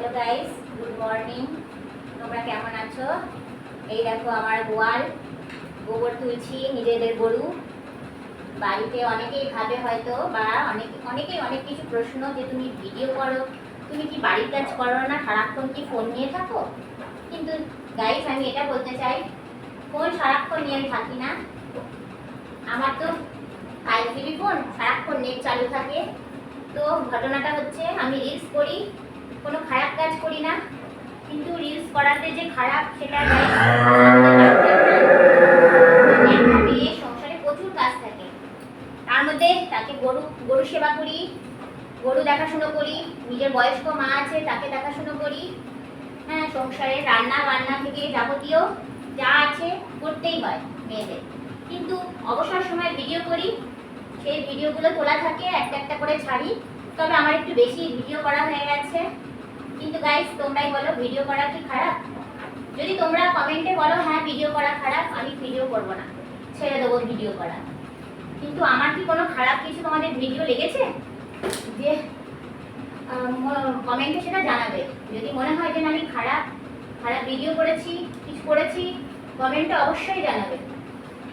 Hello guys, good morning. তোমরা কেমন আছো? এই দেখো আমার গোয়াল, গোবর তুলছি, নিজেদের গরু। বাড়িতে অনেকেই ভাবে হয়তো, বা অনেকেই অনেক কিছু প্রশ্ন, যে তুমি ভিডিও করো, তুমি কি বাড়ির কাজ করো না, সারাক্ষণ কি ফোন নিয়ে থাকো? কিন্তু গাইস, আমি এটা বলতে চাই, ফোন সারাক্ষণ নিয়ে আমি থাকি না। আমার তো 5 GB ফোন, সারাক্ষণ নেট চালু থাকে। তো ঘটনাটা হচ্ছে, আমি রিলস করি, কোনো খারাপ কাজ করি না, কিন্তু রিলস করাতে যে খারাপ সেটা সংসারে প্রচুর কাজ থাকে। তার মধ্যে তাকে গরু সেবা করি, গরু দেখাশুনো করি, নিজের বয়স্ক মা আছে তাকে দেখাশুনো করি। হ্যাঁ, সংসারে রান্না বান্না থেকে যাবতীয় যা আছে করতেই হয় মেয়েদের। কিন্তু অবসর সময় ভিডিও করি, সেই ভিডিওগুলো তোলা থাকে, একটা একটা করে ছাড়ি। তবে আমার একটু বেশি ভিডিও করা হয়ে গেছে। কিন্তু গাইস, তোমরাই বলো, ভিডিও করা কি খারাপ? যদি তোমরা কমেন্টে বলো হ্যাঁ ভিডিও করা খারাপ, আমি ভিডিও করব না, ছেড়ে দেবো ভিডিও করা। কিন্তু আমার কি কোনো খারাপ কিছু তোমাদের ভিডিও লেগেছে যে কমেন্টে সেটা জানাবে। যদি মনে হয় যে আমি খারাপ ভিডিও করেছি, কিছু করেছি, কমেন্টে অবশ্যই জানাবে।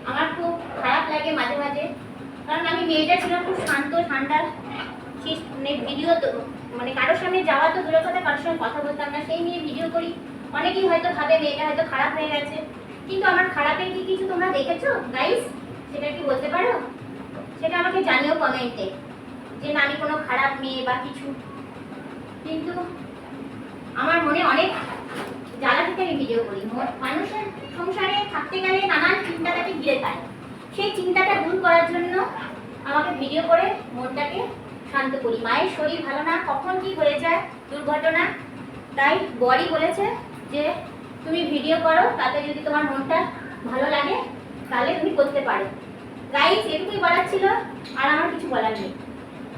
আমার খুব খারাপ লাগে মাঝে মাঝে, কারণ আমি মেয়েটা ছিলাম খুব শান্ত ঠান্ডা, ভিডিও তো মানে কারোর সামনে যাওয়া তো দূরের কথা, কারোর সঙ্গে কথা বলতাম না, সেই নিয়ে ভিডিও করি। অনেকেই হয়তো ভাবে মেয়েটা হয়তো খারাপ হয়ে গেছে, কিন্তু আমার খারাপের কি কিছু তোমরা দেখেছো গাইস? সেটা কি বলতে পারো? সেটা আমাকে জানিও কমেন্টে, যে না আমি কোনো খারাপ মেয়ে বা কিছু। কিন্তু আমার মনে অনেক জ্বালা থেকে আমি ভিডিও করি। মানুষের সংসারে থাকতে গেলে নানান চিন্তা তাকে ঘিরে পায়, সেই চিন্তাটা দূর করার জন্য আমাকে ভিডিও করে মনটাকে শান্ত করি। মায়ের শরীর ভালো না, কখন কি হয়ে যায় দুর্ঘটনা, তাই বড়ি বলেছে যে তুমি ভিডিও করো, তাতে যদি তোমার মনটা ভালো লাগে তাহলে তুমি করতে পারো। গাইস, এটুকুই বলার ছিল, আর আমার কিছু বলার নেই।